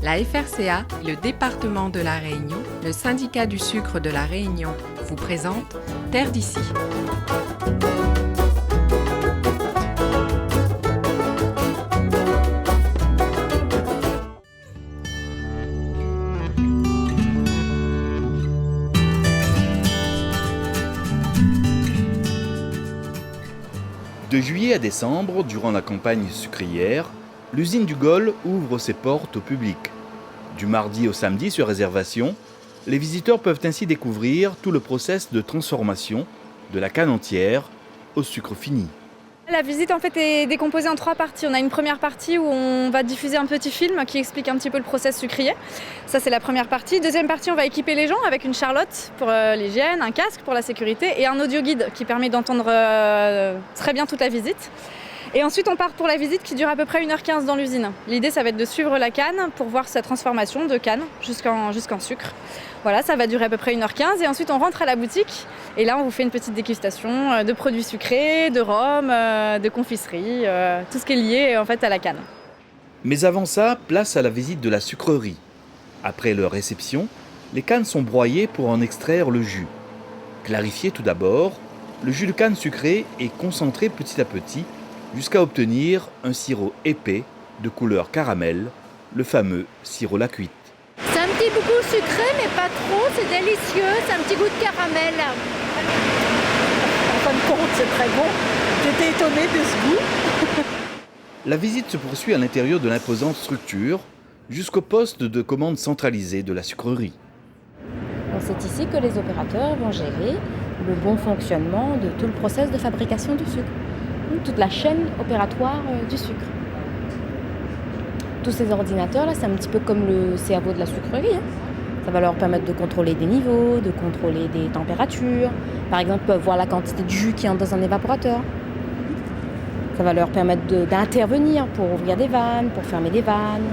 La FRCA, le département de la Réunion, le syndicat du sucre de la Réunion vous présente Terre d'ici. De juillet à décembre, durant la campagne sucrière, l'usine du Gol ouvre ses portes au public. Du mardi au samedi sur réservation, les visiteurs peuvent ainsi découvrir tout le process de transformation de la canne entière au sucre fini. La visite en fait est décomposée en 3 parties. On a une première partie où on va diffuser un petit film qui explique un petit peu le process sucrier. Ça c'est la première partie. Deuxième partie, on va équiper les gens avec une charlotte pour l'hygiène, un casque pour la sécurité et un audio guide qui permet d'entendre très bien toute la visite. Et ensuite on part pour la visite qui dure à peu près 1h15 dans l'usine. L'idée ça va être de suivre la canne pour voir sa transformation de canne jusqu'en sucre. Voilà, ça va durer à peu près 1h15 et ensuite on rentre à la boutique et là on vous fait une petite dégustation de produits sucrés, de rhum, de confiserie, tout ce qui est lié en fait à la canne. Mais avant ça, place à la visite de la sucrerie. Après leur réception, les cannes sont broyées pour en extraire le jus. Clarifié tout d'abord, le jus de canne sucré est concentré petit à petit jusqu'à obtenir un sirop épais de couleur caramel, le fameux sirop la cuite. C'est un petit goût sucré, mais pas trop, c'est délicieux, c'est un petit goût de caramel. En fin de compte, c'est très bon. J'étais étonnée de ce goût. La visite se poursuit à l'intérieur de l'imposante structure jusqu'au poste de commande centralisé de la sucrerie. C'est ici que les opérateurs vont gérer le bon fonctionnement de tout le process de fabrication du sucre, toute la chaîne opératoire du sucre. Tous ces ordinateurs, là, c'est un petit peu comme le cerveau de la sucrerie. Ça va leur permettre de contrôler des niveaux, de contrôler des températures. Par exemple, ils peuvent voir la quantité de jus qui entre dans un évaporateur. Ça va leur permettre d'intervenir pour ouvrir des vannes, pour fermer des vannes.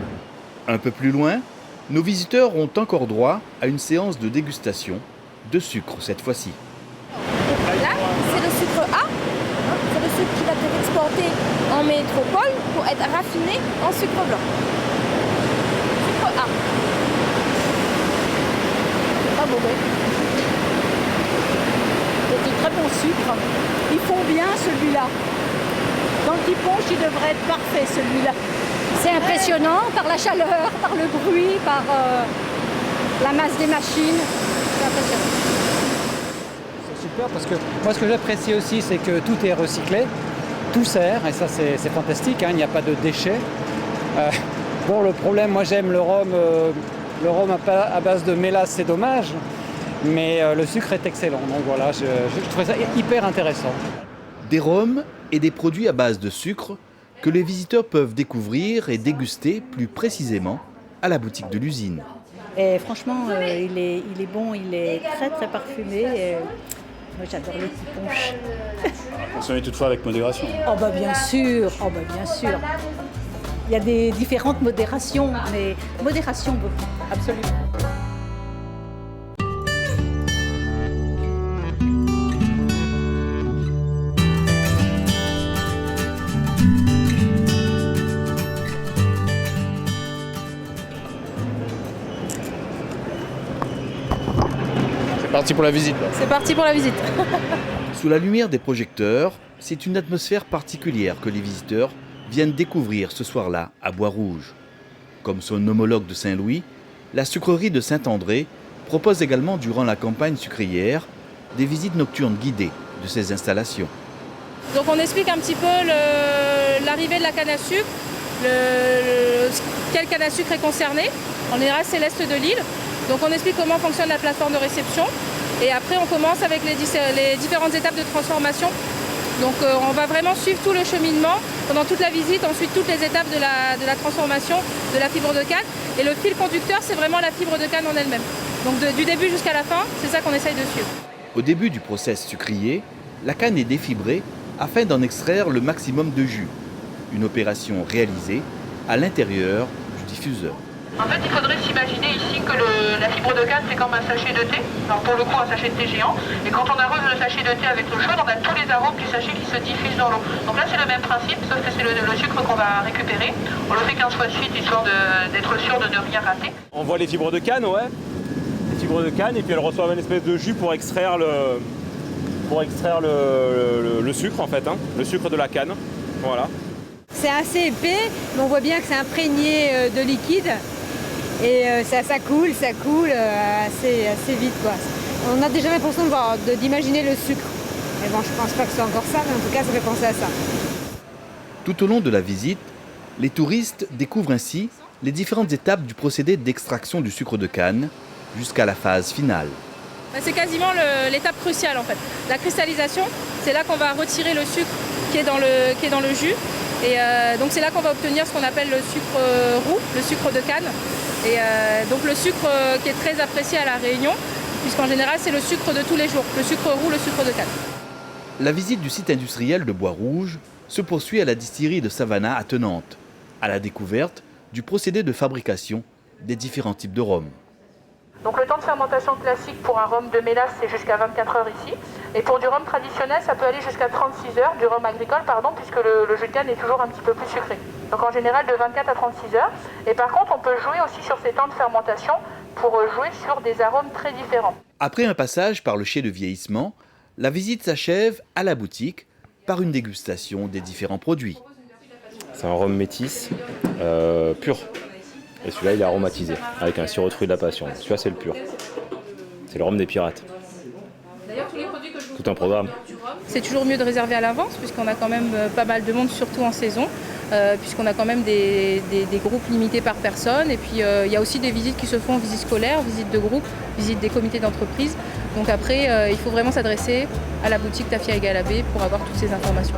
Un peu plus loin, nos visiteurs ont encore droit à une séance de dégustation de sucre cette fois-ci. Là, c'est le sucre A. C'est le sucre qui va être exporté en métropole pour être raffiné en sucre blanc. Sucre A. Pas mauvais. C'est du très bon sucre. Ils font bien celui-là. Dans le petit punch, il devrait être parfait celui-là. C'est impressionnant par la chaleur, par le bruit, par la masse des machines. C'est impressionnant. C'est super parce que moi ce que j'apprécie aussi c'est que tout est recyclé, tout sert et ça c'est fantastique, il n'y a pas de déchets. Bon le problème, moi j'aime le rhum à base de mélasse c'est dommage, mais le sucre est excellent, donc voilà, je trouvais ça hyper intéressant. Des rhums et des produits à base de sucre que les visiteurs peuvent découvrir et déguster plus précisément à la boutique de l'usine. Et franchement, il est bon, il est très très parfumé. Et moi j'adore le petit punch. Consommez toutefois avec modération. Oh bah bien sûr, bien sûr. Il y a des différentes modérations, mais modération beaucoup, absolument. Parti pour la visite. Là. C'est parti pour la visite. Sous la lumière des projecteurs, c'est une atmosphère particulière que les visiteurs viennent découvrir ce soir-là à Bois-Rouge. Comme son homologue de Saint-Louis, la sucrerie de Saint-André propose également durant la campagne sucrière des visites nocturnes guidées de ces installations. Donc on explique un petit peu l'arrivée de la canne à sucre, quelle canne à sucre est concernée. En général c'est l'est de l'île. Donc on explique comment fonctionne la plateforme de réception et après on commence avec les différentes étapes de transformation. Donc on va vraiment suivre tout le cheminement pendant toute la visite, ensuite toutes les étapes de la transformation de la fibre de canne. Et le fil conducteur c'est vraiment la fibre de canne en elle-même. Donc du début jusqu'à la fin, c'est ça qu'on essaye de suivre. Au début du process sucrier, la canne est défibrée afin d'en extraire le maximum de jus. Une opération réalisée à l'intérieur du diffuseur. En fait, il faudrait s'imaginer ici que la fibre de canne, c'est comme un sachet de thé. Alors pour le coup, un sachet de thé géant. Et quand on arrose le sachet de thé avec l'eau chaude, on a tous les arômes du sachet qui se diffusent dans l'eau. Donc là, c'est le même principe, sauf que c'est le sucre qu'on va récupérer. On le fait 15 fois de suite, histoire d'être sûr de ne rien rater. On voit les fibres de canne, ouais. Les fibres de canne, et puis elles reçoivent une espèce de jus pour extraire le sucre, en fait, hein. Le sucre de la canne. Voilà. C'est assez épais, mais on voit bien que c'est imprégné de liquide. Et ça coule assez vite, quoi. On a déjà l'impression d'imaginer le sucre. Mais bon, je pense pas que ce soit encore ça, mais en tout cas, ça fait penser à ça. Tout au long de la visite, les touristes découvrent ainsi les différentes étapes du procédé d'extraction du sucre de canne jusqu'à la phase finale. C'est quasiment l'étape cruciale en fait. La cristallisation, c'est là qu'on va retirer le sucre qui est dans le jus. Et donc c'est là qu'on va obtenir ce qu'on appelle le sucre roux, le sucre de canne. Et donc le sucre qui est très apprécié à La Réunion, puisqu'en général c'est le sucre de tous les jours, le sucre roux, le sucre de canne. La visite du site industriel de Bois-Rouge se poursuit à la distillerie de Savannah à Tennante, à la découverte du procédé de fabrication des différents types de rhum. Donc le temps de fermentation classique pour un rhum de mélasse, c'est jusqu'à 24 heures ici. Et pour du rhum traditionnel, ça peut aller jusqu'à 36 heures, du rhum agricole, puisque le jus de canne est toujours un petit peu plus sucré. Donc en général de 24 à 36 heures. Et par contre, on peut jouer aussi sur ces temps de fermentation pour jouer sur des arômes très différents. Après un passage par le chai de vieillissement, la visite s'achève à la boutique par une dégustation des différents produits. C'est un rhum métis pur. Et celui-là, il est aromatisé, avec un sirop de fruits de la passion. Celui-là, c'est le pur. C'est le rhum des pirates. Tout un programme. C'est toujours mieux de réserver à l'avance, puisqu'on a quand même pas mal de monde, surtout en saison, puisqu'on a quand même des groupes limités par personne. Et puis, il y a aussi des visites qui se font, visites scolaires, visites de groupe, visites des comités d'entreprise. Donc après, il faut vraiment s'adresser à la boutique Tafia et Galabé pour avoir toutes ces informations.